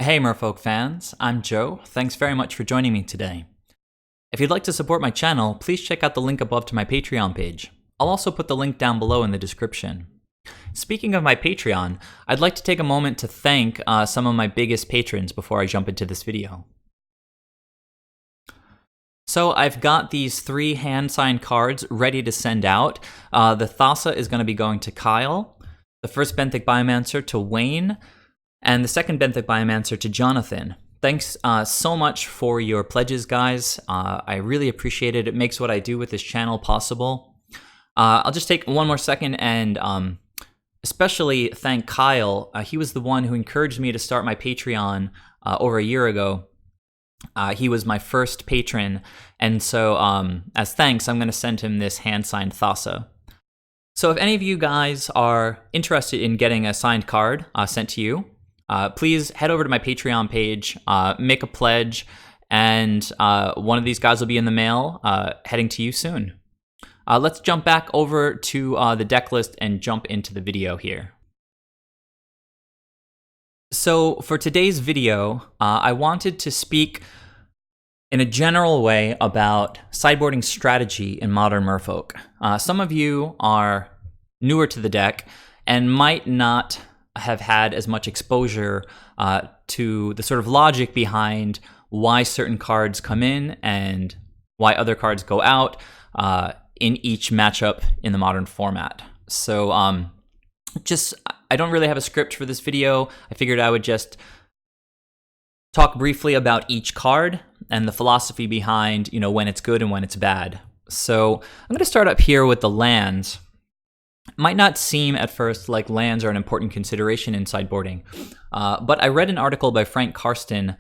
Hey Merfolk fans, I'm Joe. Thanks very much for joining me today. If you'd like to support my channel, please check out the link above to my Patreon page. I'll also put the link down below in the description. Speaking of my Patreon, I'd like to take a moment to thank some of my biggest patrons before I jump into this video. So I've got these 3 hand-signed cards ready to send out. The Thassa is going to be going to Kyle, the first Benthic Biomancer to Wayne, and the second Benthic Biomancer to Jonathan. Thanks so much for your pledges, guys. I really appreciate it. It makes what I do with this channel possible. I'll just take one more second and especially thank Kyle. He was the one who encouraged me to start my Patreon over a year ago. He was my first patron, and so as thanks, I'm going to send him this hand-signed Thassa. So if any of you guys are interested in getting a signed card sent to you, please head over to my Patreon page, make a pledge, and one of these guys will be in the mail heading to you soon. Let's jump back over to the deck list and jump into the video here. So for today's video, I wanted to speak in a general way about sideboarding strategy in modern Merfolk. Some of you are newer to the deck and might not have had as much exposure to the sort of logic behind why certain cards come in and why other cards go out in each matchup in the modern format. So I don't really have a script for this video. I figured I would just talk briefly about each card and the philosophy behind, when it's good and when it's bad. So I'm going to start up here with the lands. Might not seem at first like lands are an important consideration in sideboarding, but I read an article by Frank Karsten.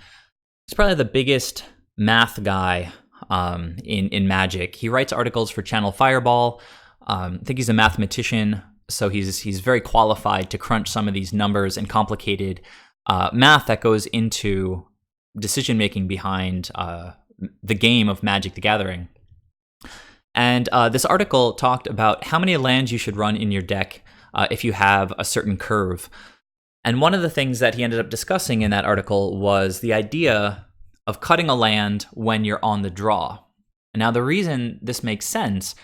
He's probably the biggest math guy in Magic. He writes articles for Channel Fireball. I think he's a mathematician, so he's very qualified to crunch some of these numbers and complicated math that goes into decision-making behind the game of Magic the Gathering. And this article talked about how many lands you should run in your deck if you have a certain curve. And one of the things that he ended up discussing in that article was the idea of cutting a land when you're on the draw. And now the reason this makes sense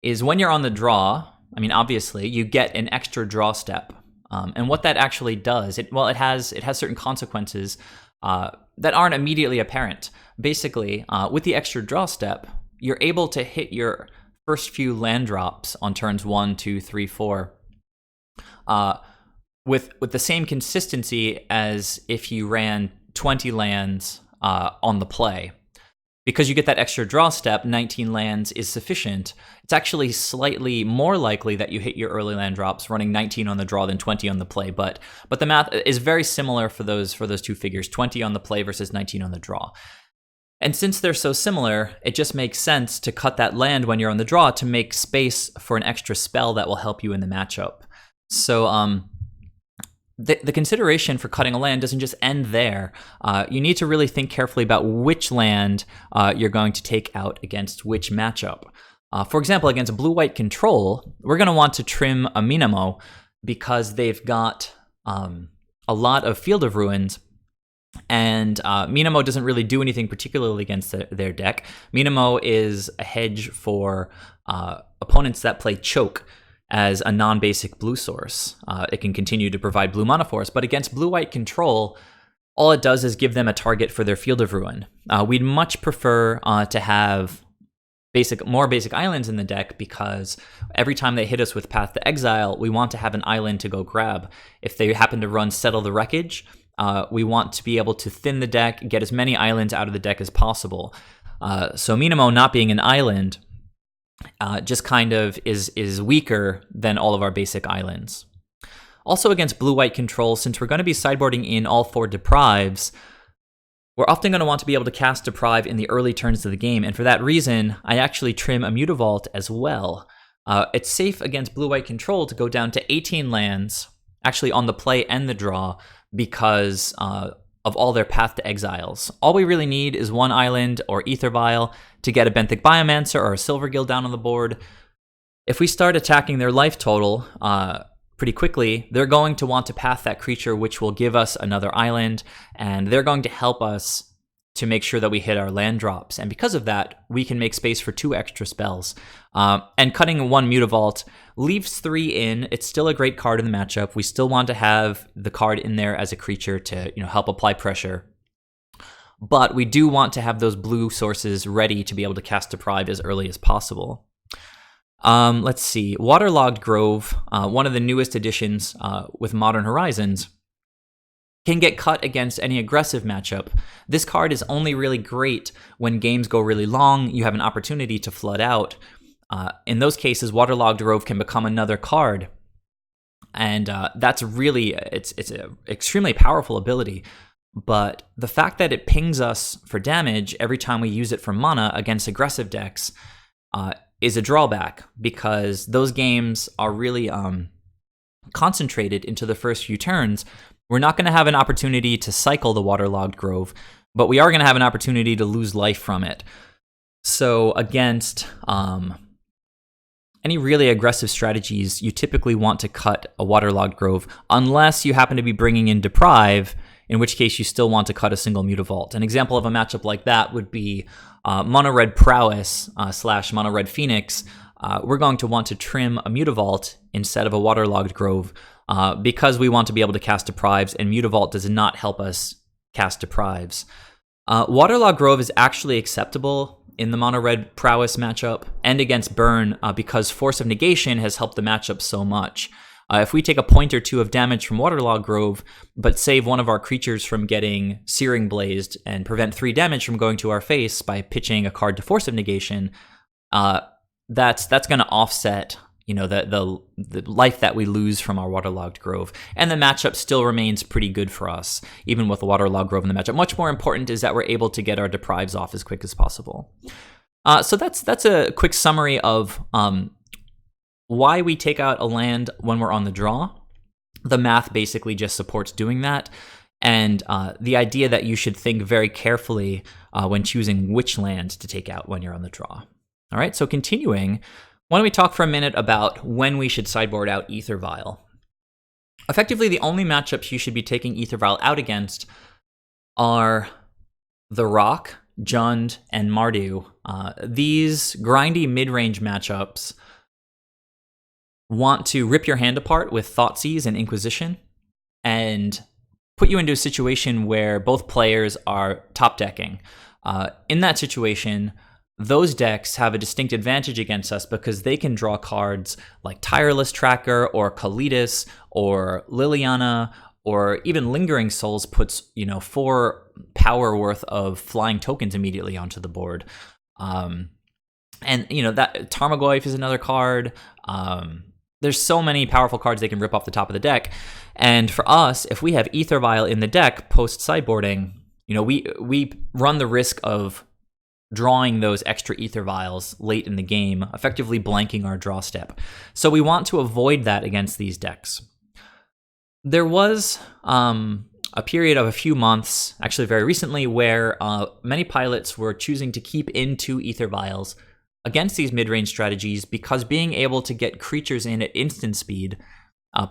is when you're on the draw, obviously, you get an extra draw step. And what that actually does, it has certain consequences that aren't immediately apparent. Basically, with the extra draw step, you're able to hit your first few land drops on turns 1, 2, 3, 4 with the same consistency as if you ran 20 lands on the play. Because you get that extra draw step, 19 lands is sufficient. It's actually slightly more likely that you hit your early land drops running 19 on the draw than 20 on the play, but the math is very similar for those two figures, 20 on the play versus 19 on the draw. And since they're so similar, it just makes sense to cut that land when you're on the draw to make space for an extra spell that will help you in the matchup. So the consideration for cutting a land doesn't just end there. You need to really think carefully about which land you're going to take out against which matchup. For example, against blue-white control, we're going to want to trim a Mutavault because they've got a lot of Field of Ruins. And Mutavault doesn't really do anything particularly against their deck. Mutavault is a hedge for opponents that play Choke as a non-basic blue source. It can continue to provide blue mana for us, but against blue-white control, all it does is give them a target for their Field of Ruin. We'd much prefer to have more basic islands in the deck because every time they hit us with Path to Exile, we want to have an island to go grab. If they happen to run Settle the Wreckage, we want to be able to thin the deck, get as many islands out of the deck as possible. So Mutavault not being an island just kind of is weaker than all of our basic islands. Also against blue-white control, since we're going to be sideboarding in all 4 Deprives, we're often going to want to be able to cast Deprive in the early turns of the game, and for that reason, I actually trim a Mutavault as well. It's safe against blue-white control to go down to 18 lands, actually on the play and the draw, because of all their Path to Exiles. All we really need is 1 island or AEther Vial to get a Benthic Biomancer or a Silvergill down on the board. If we start attacking their life total, pretty quickly, they're going to want to path that creature, which will give us another island, and they're going to help us to make sure that we hit our land drops. And because of that, we can make space for 2 extra spells. And cutting 1 Mutavault leaves 3 in. It's still a great card in the matchup. We still want to have the card in there as a creature to, help apply pressure. But we do want to have those blue sources ready to be able to cast Deprive as early as possible. Let's see. Waterlogged Grove, one of the newest additions with Modern Horizons, can get cut against any aggressive matchup. This card is only really great when games go really long, you have an opportunity to flood out. In those cases, Waterlogged Grove can become another card. And that's really, it's an extremely powerful ability. But the fact that it pings us for damage every time we use it for mana against aggressive decks is a drawback, because those games are really concentrated into the first few turns. We're not going to have an opportunity to cycle the Waterlogged Grove, but we are going to have an opportunity to lose life from it. So against any really aggressive strategies, you typically want to cut a Waterlogged Grove, unless you happen to be bringing in Deprive, in which case you still want to cut a single Mutavault. An example of a matchup like that would be Mono Red Prowess / Mono Red Phoenix. We're going to want to trim a Mutavault instead of a Waterlogged Grove, because we want to be able to cast Deprives, and Mutavault does not help us cast Deprives. Waterlogged Grove is actually acceptable in the Mono Red Prowess matchup and against Burn, because Force of Negation has helped the matchup so much. If we take a point or 2 of damage from Waterlogged Grove, but save one of our creatures from getting Searing Blazed and prevent 3 damage from going to our face by pitching a card to Force of Negation, that's going to offset the life that we lose from our Waterlogged Grove. And the matchup still remains pretty good for us, even with the Waterlogged Grove in the matchup. Much more important is that we're able to get our Deprives off as quick as possible. So that's a quick summary of why we take out a land when we're on the draw. The math basically just supports doing that. And the idea that you should think very carefully when choosing which land to take out when you're on the draw. All right, so continuing, why don't we talk for a minute about when we should sideboard out AEther Vial. Effectively, the only matchups you should be taking AEther Vial out against are the Rock, Jund, and Mardu. These grindy mid-range matchups want to rip your hand apart with Thoughtseize and Inquisition and put you into a situation where both players are top decking. In that situation, those decks have a distinct advantage against us because they can draw cards like Tireless Tracker or Kalitas or Liliana, or even Lingering Souls puts 4 power worth of flying tokens immediately onto the board. And that Tarmogoyf is another card. There's so many powerful cards they can rip off the top of the deck. And for us, if we have AEther Vial in the deck post sideboarding, we run the risk of drawing those extra AEther Vials late in the game, effectively blanking our draw step. So we want to avoid that against these decks. There was a period of a few months, actually very recently, where many pilots were choosing to keep in 2 AEther Vials against these mid-range strategies, because being able to get creatures in at instant speed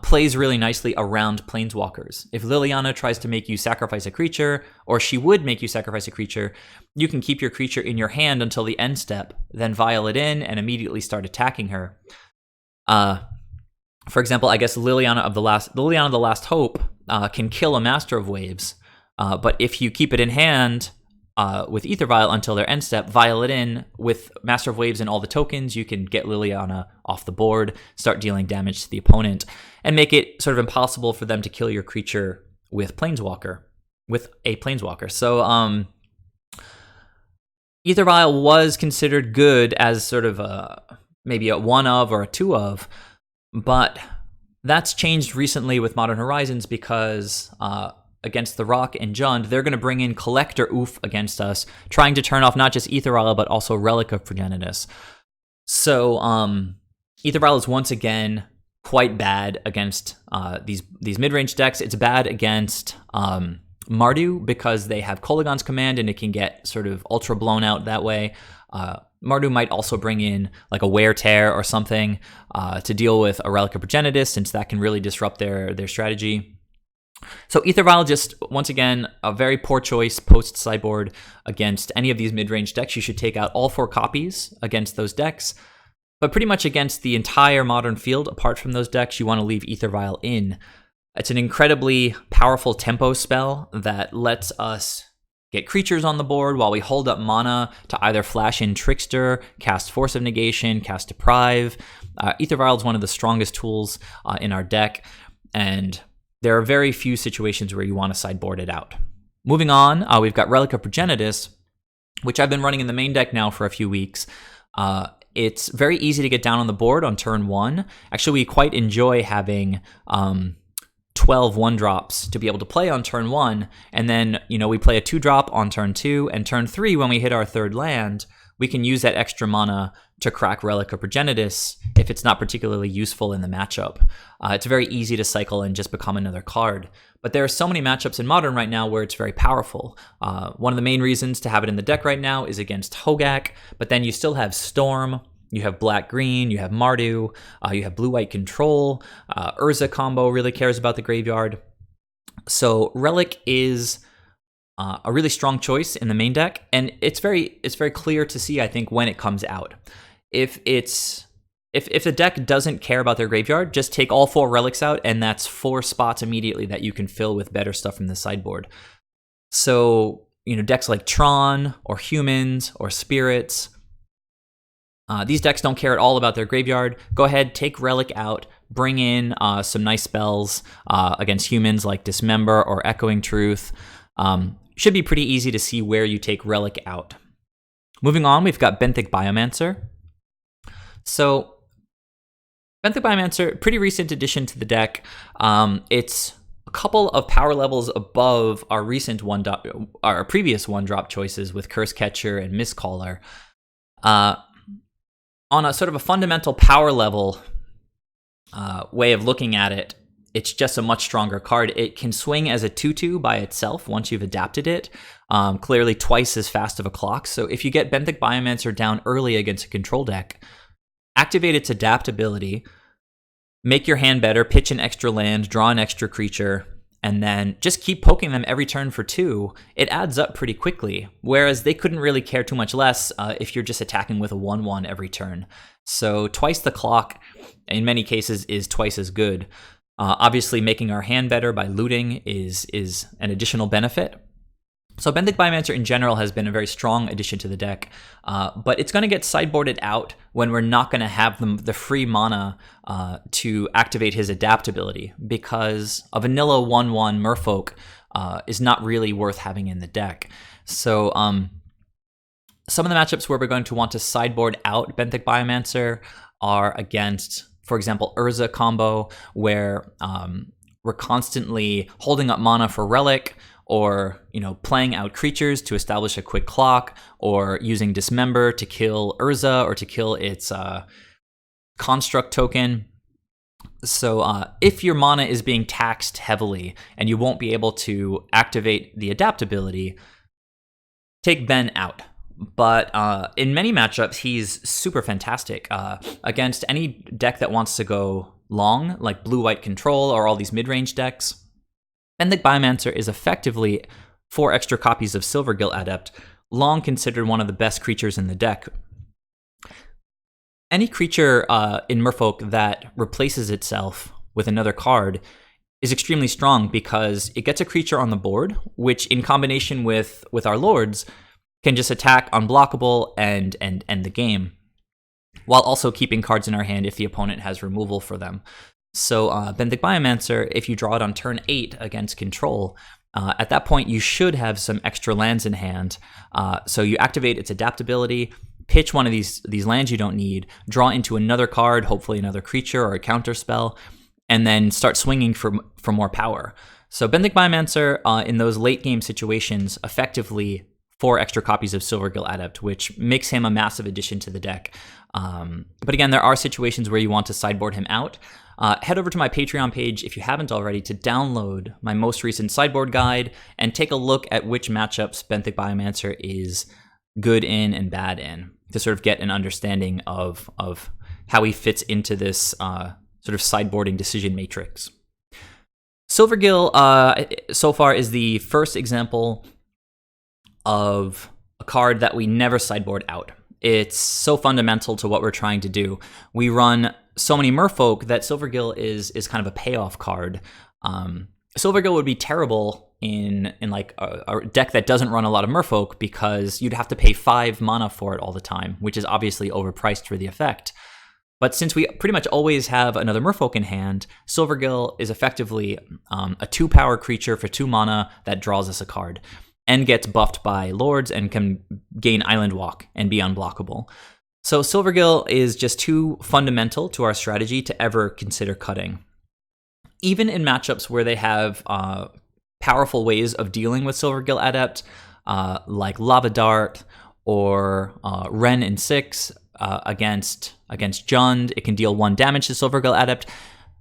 plays really nicely around Planeswalkers. If Liliana tries to make you sacrifice a creature, or she would make you sacrifice a creature, you can keep your creature in your hand until the end step, then vial it in and immediately start attacking her. For example, I guess Liliana of the Last Hope can kill a Master of Waves, but if you keep it in hand with AEther Vial until their end step, vial it in with Master of Waves and all the tokens, you can get Liliana off the board, start dealing damage to the opponent, and make it sort of impossible for them to kill your creature with a Planeswalker. So AEther Vial was considered good as sort of maybe a 1 of or a 2 of, but that's changed recently with Modern Horizons because against the Rock and Jund, they're going to bring in Collector Oof against us, trying to turn off not just AEther Vial, but also Relic of Progenitus. So AEther Vial is once again quite bad against these mid-range decks. It's bad against Mardu because they have Kolaghan's Command and it can get sort of ultra blown out that way. Mardu might also bring in like a Wear Tear or something to deal with a Relic of Progenitus, since that can really disrupt their strategy. So AEther Vial, just once again, a very poor choice post sideboard against any of these mid-range decks. You should take out all 4 copies against those decks, but pretty much against the entire modern field, apart from those decks, you want to leave AEther Vial in. It's an incredibly powerful tempo spell that lets us get creatures on the board while we hold up mana to either flash in Trickster, cast Force of Negation, cast Deprive. AEther Vial is one of the strongest tools in our deck, and there are very few situations where you want to sideboard it out. Moving on, we've got Relic of Progenitus, which I've been running in the main deck now for a few weeks. It's very easy to get down on the board on turn 1. Actually, we quite enjoy having 12 1-drops to be able to play on turn 1, and then we play a 2-drop on turn 2, and turn 3, when we hit our 3rd land, we can use that extra mana to crack Relic of Progenitus if it's not particularly useful in the matchup. It's very easy to cycle and just become another card. But there are so many matchups in Modern right now where it's very powerful. One of the main reasons to have it in the deck right now is against Hogak, but then you still have Storm, you have Black-Green, you have Mardu, you have Blue-White Control, Urza combo really cares about the graveyard. So Relic is a really strong choice in the main deck, and it's very clear to see, I think, when it comes out. If the deck doesn't care about their graveyard, just take all 4 relics out, and that's 4 spots immediately that you can fill with better stuff from the sideboard. So, decks like Tron, or Humans, or Spirits, these decks don't care at all about their graveyard. Go ahead, take Relic out, bring in some nice spells against Humans like Dismember or Echoing Truth. Should be pretty easy to see where you take Relic out. Moving on, we've got Benthic Biomancer. So, Benthic Biomancer, pretty recent addition to the deck. It's a couple of power levels above our previous 1-drop choices with Curse Catcher and Mistcaller. On a sort of a fundamental power level way of looking at it, it's just a much stronger card. It can swing as a 2/2 by itself once you've adapted it, clearly twice as fast of a clock. So if you get Benthic Biomancer down early against a control deck, activate its adaptability, make your hand better, pitch an extra land, draw an extra creature, and then just keep poking them every turn for 2, it adds up pretty quickly. Whereas they couldn't really care too much less if you're just attacking with a 1/1 every turn. So twice the clock, in many cases, is twice as good. Obviously, making our hand better by looting is an additional benefit. So Benthic Biomancer in general has been a very strong addition to the deck, but it's going to get sideboarded out when we're not going to have the free mana to activate his adaptability, because a vanilla 1/1 Merfolk is not really worth having in the deck. So some of the matchups where we're going to want to sideboard out Benthic Biomancer are against, for example, Urza combo, where we're constantly holding up mana for Relic, or playing out creatures to establish a quick clock, or using Dismember to kill Urza or to kill its construct token. So if your mana is being taxed heavily and you won't be able to activate the adaptability, take Ben out. But in many matchups, he's super fantastic. Against any deck that wants to go long, like Blue-White Control or all these mid-range decks, Benthic Biomancer is effectively 4 extra copies of Silvergill Adept, long considered one of the best creatures in the deck. Any creature in Merfolk that replaces itself with another card is extremely strong, because it gets a creature on the board, which in combination with our lords can just attack unblockable and end the game, while also keeping cards in our hand if the opponent has removal for them. So Benthic Biomancer, if you draw it on turn 8 against control, at that point you should have some extra lands in hand. So you activate its adaptability, pitch one of these lands you don't need, draw into another card, hopefully another creature or a counter spell, and then start swinging for more power. So Benthic Biomancer in those late game situations effectively 4 extra copies of Silvergill Adept, which makes him a massive addition to the deck. But again, there are situations where you want to sideboard him out. Head over to my Patreon page if you haven't already to download my most recent sideboard guide and take a look at which matchups Benthic Biomancer is good in and bad in. to sort of get an understanding of how he fits into this sort of sideboarding decision matrix. Silvergill so far is the first example of a card that we never sideboard out. It's so fundamental to what we're trying to do. We run so many Merfolk that Silvergill is kind of a payoff card. Silvergill would be terrible in like a deck that doesn't run a lot of Merfolk because you'd have to pay 5 mana for it all the time, which is obviously overpriced for the effect. But since we pretty much always have another Merfolk in hand, Silvergill is effectively a 2-power creature for 2 mana that draws us a card and gets buffed by Lords and can gain Island Walk and be unblockable. So Silvergill is just too fundamental to our strategy to ever consider cutting. Even in matchups where they have powerful ways of dealing with Silvergill Adept, like Lava Dart or Ren in 6, against Jund, it can deal 1 damage to Silvergill Adept.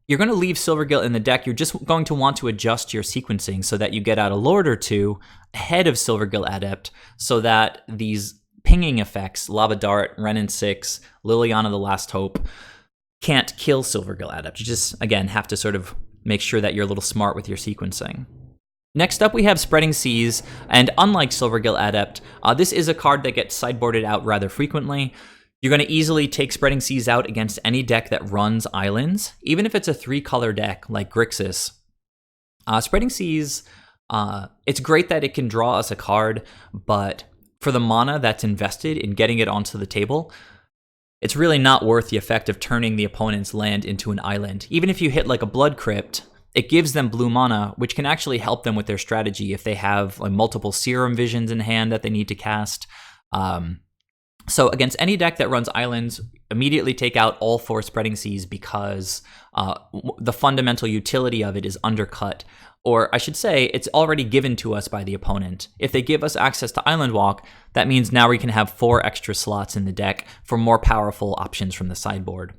You're going to leave Silvergill in the deck. You're just going to want to adjust your sequencing so that you get out a Lord or 2 ahead of Silvergill Adept so that these pinging effects, Lava Dart, Ren in 6, Liliana the Last Hope, can't kill Silvergill Adept. You just, again, have to sort of make sure that you're a little smart with your sequencing. Next up, we have Spreading Seas, and unlike Silvergill Adept, this is a card that gets sideboarded out rather frequently. You're going to easily take Spreading Seas out against any deck that runs islands, even if it's a 3-color deck like Grixis. Spreading Seas, it's great that it can draw us a card, but for the mana that's invested in getting it onto the table, it's really not worth the effect of turning the opponent's land into an island. Even if you hit like a Blood Crypt, it gives them blue mana, which can actually help them with their strategy if they have like multiple Serum Visions in hand that they need to cast. So against any deck that runs islands, immediately take out all 4 Spreading Seas because the fundamental utility of it is undercut. Or I should say, it's already given to us by the opponent. If they give us access to Island Walk, that means now we can have 4 extra slots in the deck for more powerful options from the sideboard.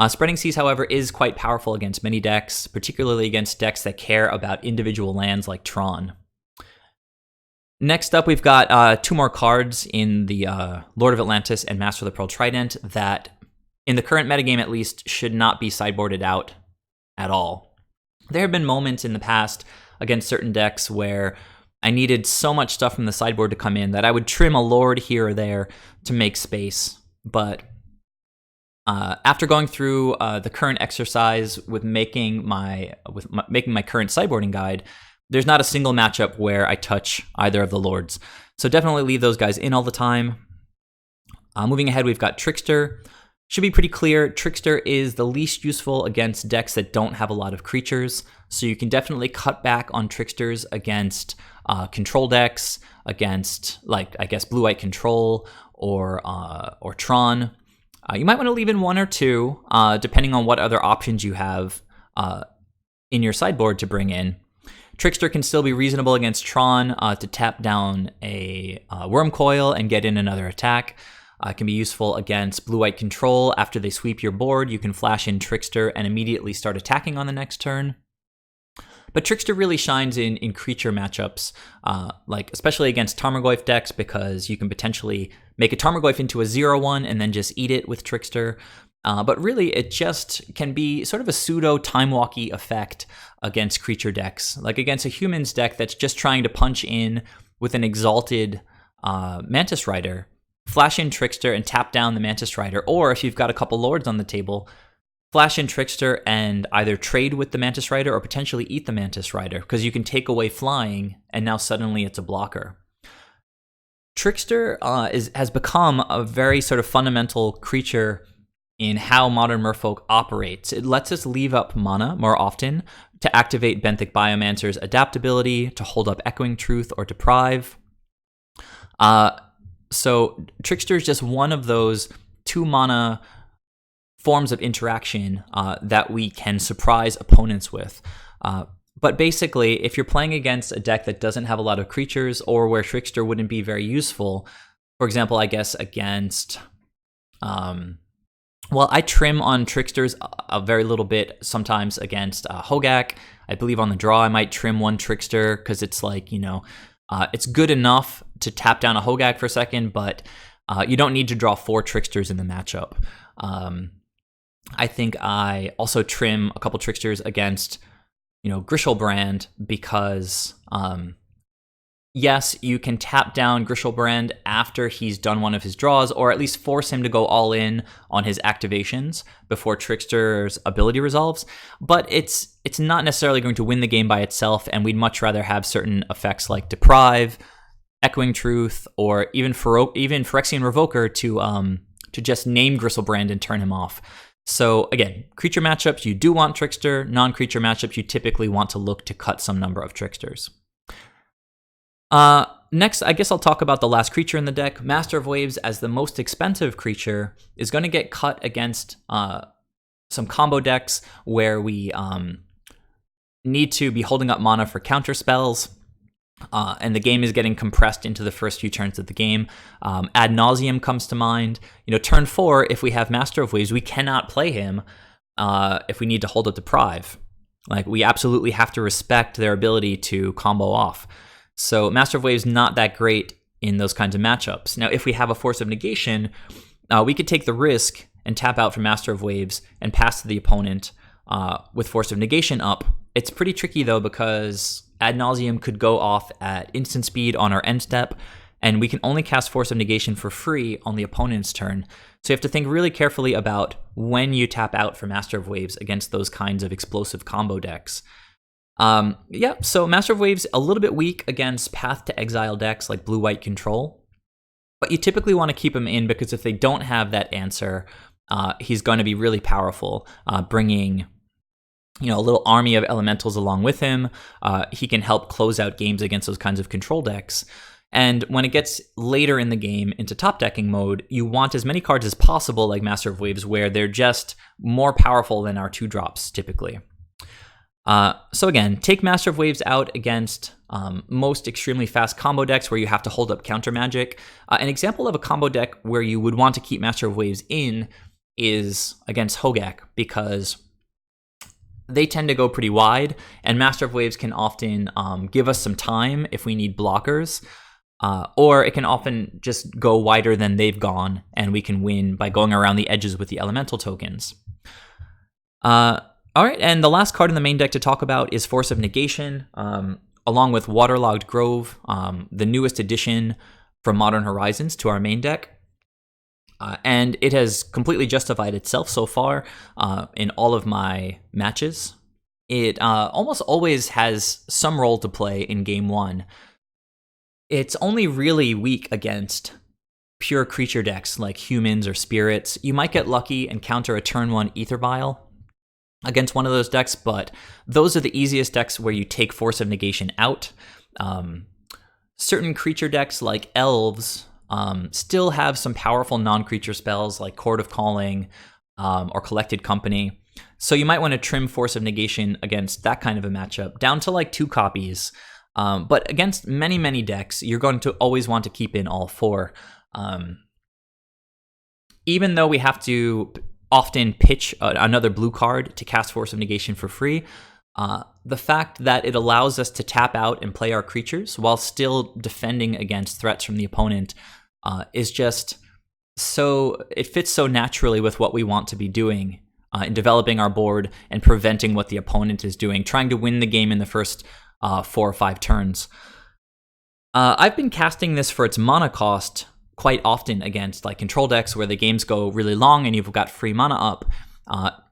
Spreading Seas, however, is quite powerful against many decks, particularly against decks that care about individual lands like Tron. Next up, we've got 2 more cards in the Lord of Atlantis and Master of the Pearl Trident that, in the current metagame at least, should not be sideboarded out at all. There have been moments in the past against certain decks where I needed so much stuff from the sideboard to come in that I would trim a Lord here or there to make space. But after going through the current exercise with making my current sideboarding guide, there's not a single matchup where I touch either of the Lords. So definitely leave those guys in all the time. Moving ahead, we've got Trickster. Should be pretty clear, Trickster is the least useful against decks that don't have a lot of creatures. So you can definitely cut back on Tricksters against control decks, against, like, I guess, Blue-White Control or Tron. You might want to leave in 1 or 2, depending on what other options you have in your sideboard to bring in. Trickster can still be reasonable against Tron to tap down a Worm Coil and get in another attack. It can be useful against Blue-White Control. After they sweep your board, you can flash in Trickster and immediately start attacking on the next turn. But Trickster really shines in creature matchups, like especially against Tarmogoyf decks, because you can potentially make a Tarmogoyf into a 0/1 and then just eat it with Trickster. But really, it just can be sort of a pseudo time-walky effect against creature decks. Like against a humans deck that's just trying to punch in with an exalted Mantis Rider, flash in Trickster and tap down the Mantis Rider. Or if you've got a couple Lords on the table, flash in Trickster and either trade with the Mantis Rider or potentially eat the Mantis Rider, because you can take away flying and now suddenly it's a blocker. Trickster has become a very sort of fundamental creature in how modern Merfolk operates. It lets us leave up mana more often to activate Benthic Biomancer's adaptability, to hold up Echoing Truth or Deprive. So Trickster is just one of those 2 mana forms of interaction that we can surprise opponents with. But basically, if you're playing against a deck that doesn't have a lot of creatures or where Trickster wouldn't be very useful, for example, I guess against... Well, I trim on Tricksters a very little bit sometimes against Hogak. I believe on the draw I might trim 1 Trickster because it's like, it's good enough to tap down a Hogak for a second, but You don't need to draw 4 Tricksters in the matchup. I think I also trim a couple Tricksters against, Grishelbrand because, yes, you can tap down Grishelbrand after he's done one of his draws, or at least force him to go all in on his activations before Trickster's ability resolves, but it's not necessarily going to win the game by itself, and we'd much rather have certain effects like Deprive, Echoing Truth, or even Phyrexian Revoker to just name Grishelbrand and turn him off. So again, creature matchups, you do want Trickster. Non-creature matchups, you typically want to look to cut some number of Tricksters. Next, I guess I'll talk about the last creature in the deck. Master of Waves, as the most expensive creature, is going to get cut against some combo decks where we need to be holding up mana for counter spells, and the game is getting compressed into the first few turns of the game. Ad Nauseam comes to mind. Turn 4, if we have Master of Waves, we cannot play him if we need to hold up Deprive. Like, we absolutely have to respect their ability to combo off. So Master of Waves not that great in those kinds of matchups. Now, if we have a Force of Negation, we could take the risk and tap out from Master of Waves and pass to the opponent with Force of Negation up. It's pretty tricky, though, because Ad Nauseam could go off at instant speed on our end step, and we can only cast Force of Negation for free on the opponent's turn. So you have to think really carefully about when you tap out for Master of Waves against those kinds of explosive combo decks. So Master of Waves, a little bit weak against Path to Exile decks like Blue-White Control, but you typically want to keep him in because if they don't have that answer, he's going to be really powerful, bringing a little army of elementals along with him. He can help close out games against those kinds of control decks. And when it gets later in the game into top decking mode, you want as many cards as possible like Master of Waves where they're just more powerful than our 2-drops typically. So again, take Master of Waves out against most extremely fast combo decks where you have to hold up counter magic. An example of a combo deck where you would want to keep Master of Waves in is against Hogak, because they tend to go pretty wide, and Master of Waves can often give us some time if we need blockers, or it can often just go wider than they've gone, and we can win by going around the edges with the elemental tokens. All right, and the last card in the main deck to talk about is Force of Negation, along with Waterlogged Grove, the newest addition from Modern Horizons to our main deck. And it has completely justified itself so far in all of my matches. It almost always has some role to play in Game 1. It's only really weak against pure creature decks like humans or spirits. You might get lucky and counter a turn 1 AEther Vial against one of those decks, but those are the easiest decks where you take Force of Negation out. Certain creature decks like Elves still have some powerful non-creature spells like Chord of Calling or Collected Company. So you might want to trim Force of Negation against that kind of a matchup down to like 2 copies. But against many, many decks, you're going to always want to keep in all 4. Even though we have to often pitch another blue card to cast Force of Negation for free, the fact that it allows us to tap out and play our creatures while still defending against threats from the opponent is just so, it fits so naturally with what we want to be doing in developing our board and preventing what the opponent is doing, trying to win the game in the first 4 or 5 turns. I've been casting this for its mana cost quite often against like control decks where the games go really long and you've got free mana up.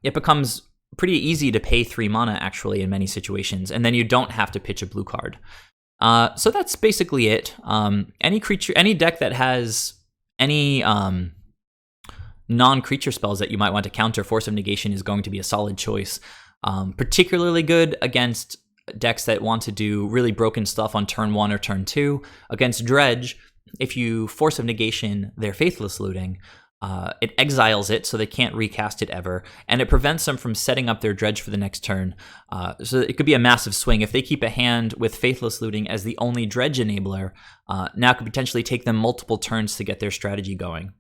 It becomes pretty easy to pay 3 mana actually in many situations, and then you don't have to pitch a blue card. So that's basically it. Any deck that has any non-creature spells that you might want to counter, Force of Negation is going to be a solid choice. Particularly good against decks that want to do really broken stuff on turn 1 or turn 2. Against Dredge, if you Force of Negation their Faithless Looting, it exiles it so they can't recast it ever, and it prevents them from setting up their Dredge for the next turn. So it could be a massive swing. If they keep a hand with Faithless Looting as the only Dredge enabler, now it could potentially take them multiple turns to get their strategy going.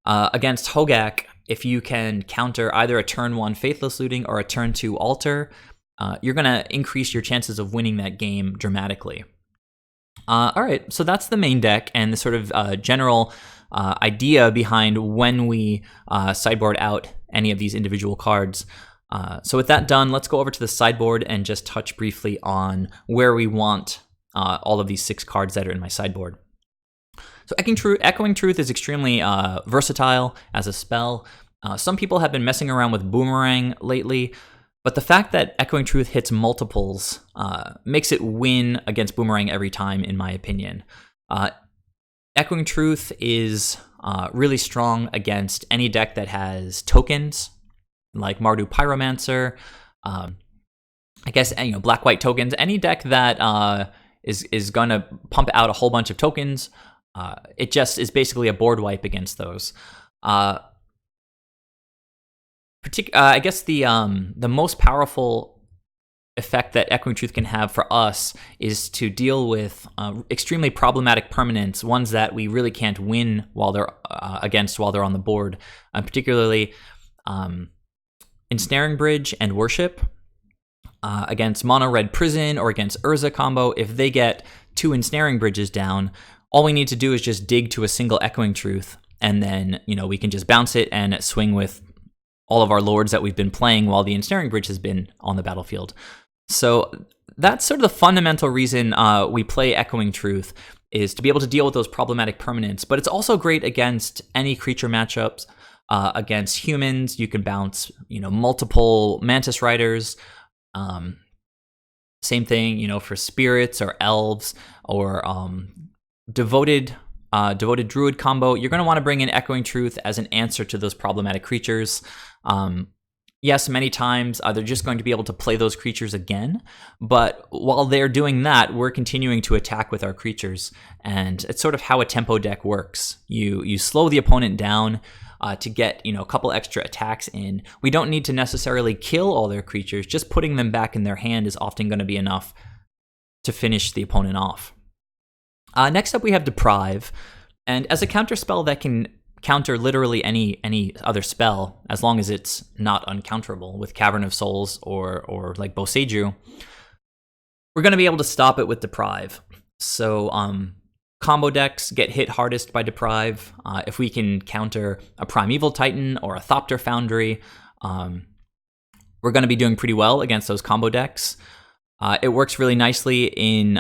Against Hogak, if you can counter either a turn 1 Faithless Looting or a turn 2 Altar, you're going to increase your chances of winning that game dramatically. All right, so that's the main deck and the sort of general idea behind when we sideboard out any of these individual cards. So with that done, let's go over to the sideboard and just touch briefly on where we want all of these 6 cards that are in my sideboard. So Echoing Truth is extremely versatile as a spell. Some people have been messing around with Boomerang lately, but the fact that Echoing Truth hits multiples makes it win against Boomerang every time, in my opinion. Echoing Truth is really strong against any deck that has tokens, like Mardu Pyromancer, I guess, black-white tokens. Any deck that is going to pump out a whole bunch of tokens, it just is basically a board wipe against those. I guess the most powerful effect that Echoing Truth can have for us is to deal with extremely problematic permanents, ones that we really can't win while they're on the board, particularly Ensnaring Bridge and Worship. Against Mono Red Prison or against Urza combo, if they get 2 Ensnaring Bridges down, all we need to do is just dig to a single Echoing Truth, and then we can just bounce it and swing with all of our lords that we've been playing while the Ensnaring Bridge has been on the battlefield. So that's sort of the fundamental reason we play Echoing Truth, is to be able to deal with those problematic permanents. But it's also great against any creature matchups. Against humans, you can bounce multiple Mantis Riders. Same thing, for spirits or elves or devoted druid combo. You're going to want to bring in Echoing Truth as an answer to those problematic creatures. Yes, many times they're just going to be able to play those creatures again, but while they're doing that, we're continuing to attack with our creatures, and it's sort of how a tempo deck works. You slow the opponent down to get a couple extra attacks in. We don't need to necessarily kill all their creatures. Just putting them back in their hand is often going to be enough to finish the opponent off. Next up, we have Deprive, and as a counter spell that can counter literally any other spell, as long as it's not uncounterable with Cavern of Souls or like Boseiju, we're going to be able to stop it with Deprive. So combo decks get hit hardest by Deprive. If we can counter a Primeval Titan or a Thopter Foundry, we're going to be doing pretty well against those combo decks. It works really nicely in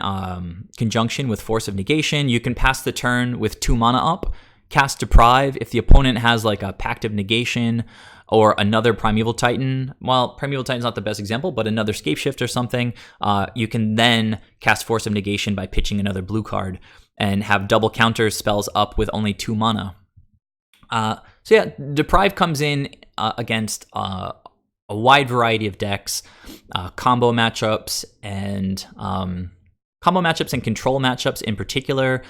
conjunction with Force of Negation. You can pass the turn with 2 mana up, cast Deprive. If the opponent has like a Pact of Negation or another Primeval Titan, well, Primeval Titan's not the best example, but another Scapeshift or something, you can then cast Force of Negation by pitching another blue card and have double counter spells up with only 2 mana. So yeah, Deprive comes in against a wide variety of decks, combo matchups and control matchups in particular,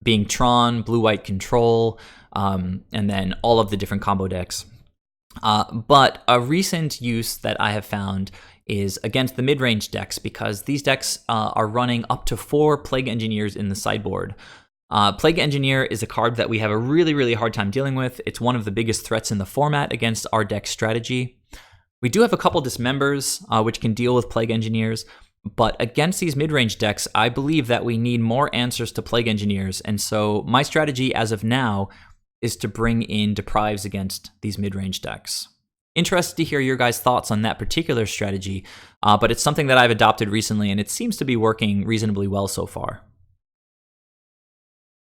being Tron, blue-white control, and then all of the different combo decks. But a recent use that I have found is against the mid-range decks, because these decks are running up to 4 Plague Engineers in the sideboard. Plague Engineer is a card that we have a really, really hard time dealing with. It's one of the biggest threats in the format against our deck strategy. We do have a couple Dismembers, which can deal with Plague Engineers, but against these mid-range decks, I believe that we need more answers to Plague Engineers, and so my strategy as of now is to bring in Deprives against these mid-range decks. Interested to hear your guys' thoughts on that particular strategy, but it's something that I've adopted recently, and it seems to be working reasonably well so far.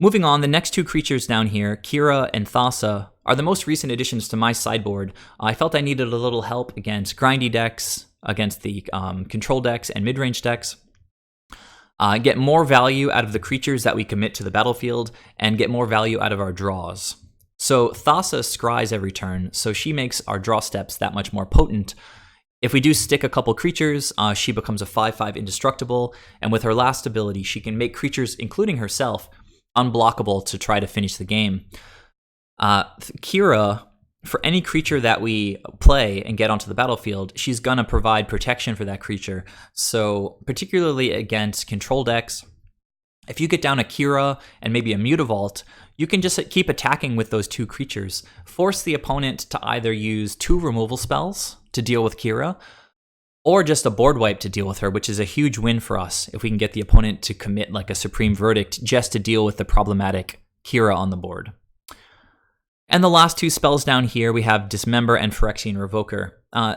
Moving on, the next 2 creatures down here, Kira and Thassa, are the most recent additions to my sideboard. I felt I needed a little help against grindy decks, against the control decks and mid-range decks. Get more value out of the creatures that we commit to the battlefield, and get more value out of our draws. So Thassa scries every turn, so she makes our draw steps that much more potent. If we do stick a couple creatures, she becomes a 5/5 indestructible, and with her last ability, she can make creatures, including herself, unblockable to try to finish the game. Kira, for any creature that we play and get onto the battlefield, she's going to provide protection for that creature. So particularly against control decks, if you get down a Kira and maybe a Mutavault, you can just keep attacking with those 2 creatures. Force the opponent to either use 2 removal spells to deal with Kira, or just a board wipe to deal with her, which is a huge win for us if we can get the opponent to commit like a Supreme Verdict just to deal with the problematic Kira on the board. And the last two spells down here, we have Dismember and Phyrexian Revoker.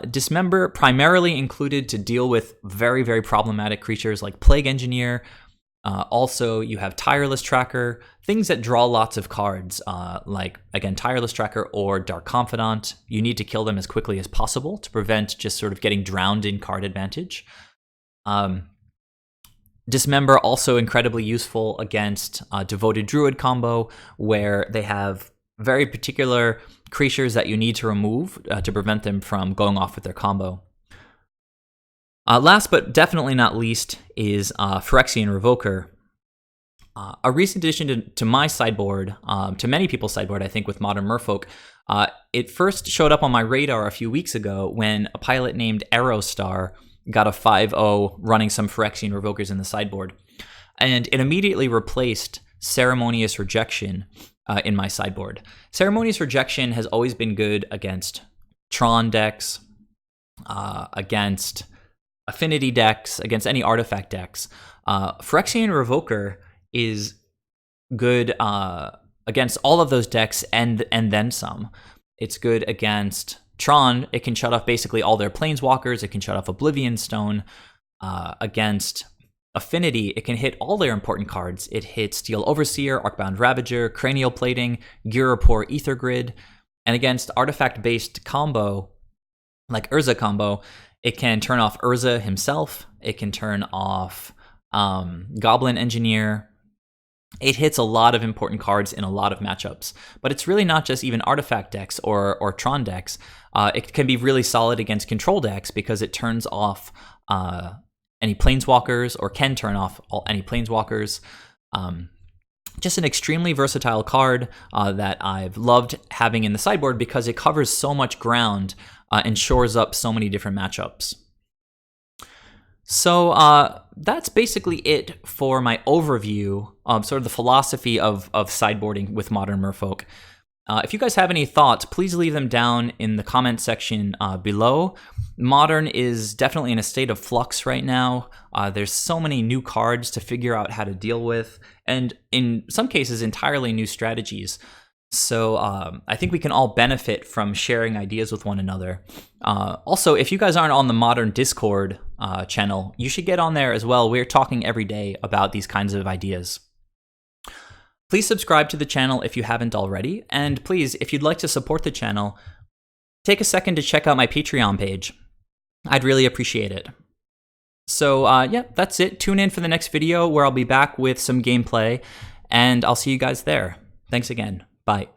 Dismember primarily included to deal with very, very problematic creatures like Plague Engineer. Also, you have Tireless Tracker, things that draw lots of cards, like, again, Tireless Tracker or Dark Confidant. You need to kill them as quickly as possible to prevent just sort of getting drowned in card advantage. Dismember also incredibly useful against Devoted Druid combo, where they have very particular creatures that you need to remove to prevent them from going off with their combo. Last but definitely not least is Phyrexian Revoker. A recent addition to my sideboard, to many people's sideboard, I think, with Modern Merfolk. It first showed up on my radar a few weeks ago when a pilot named Aerostar got a 5-0 running some Phyrexian Revokers in the sideboard. And it immediately replaced Ceremonious Rejection in my sideboard. Ceremonious Rejection has always been good against Tron decks, against affinity decks, against any artifact decks. Phyrexian Revoker is good against all of those decks and then some. It's good against Tron. It can shut off basically all their planeswalkers. It can shut off Oblivion Stone. Against Affinity, it can hit all their important cards. It hits Steel Overseer, Arcbound Ravager, Cranial Plating, Ghirapur Aether Grid. And against artifact-based combo, like Urza combo, it can turn off Urza himself. It can turn off Goblin Engineer. It hits a lot of important cards in a lot of matchups. But it's really not just even artifact decks or Tron decks. It can be really solid against control decks because it turns off any planeswalkers, or can turn off any planeswalkers. Just an extremely versatile card that I've loved having in the sideboard because it covers so much ground and shores up so many different matchups. So that's basically it for my overview of sort of the philosophy of sideboarding with Modern Merfolk. If you guys have any thoughts, please leave them down in the comment section below. Modern is definitely in a state of flux right now. There's so many new cards to figure out how to deal with, and in some cases, entirely new strategies. So I think we can all benefit from sharing ideas with one another. Also, if you guys aren't on the Modern Discord channel, you should get on there as well. We're talking every day about these kinds of ideas. Please subscribe to the channel if you haven't already, and please, if you'd like to support the channel, take a second to check out my Patreon page. I'd really appreciate it. So yeah, that's it. Tune in for the next video where I'll be back with some gameplay, and I'll see you guys there. Thanks again. Bye.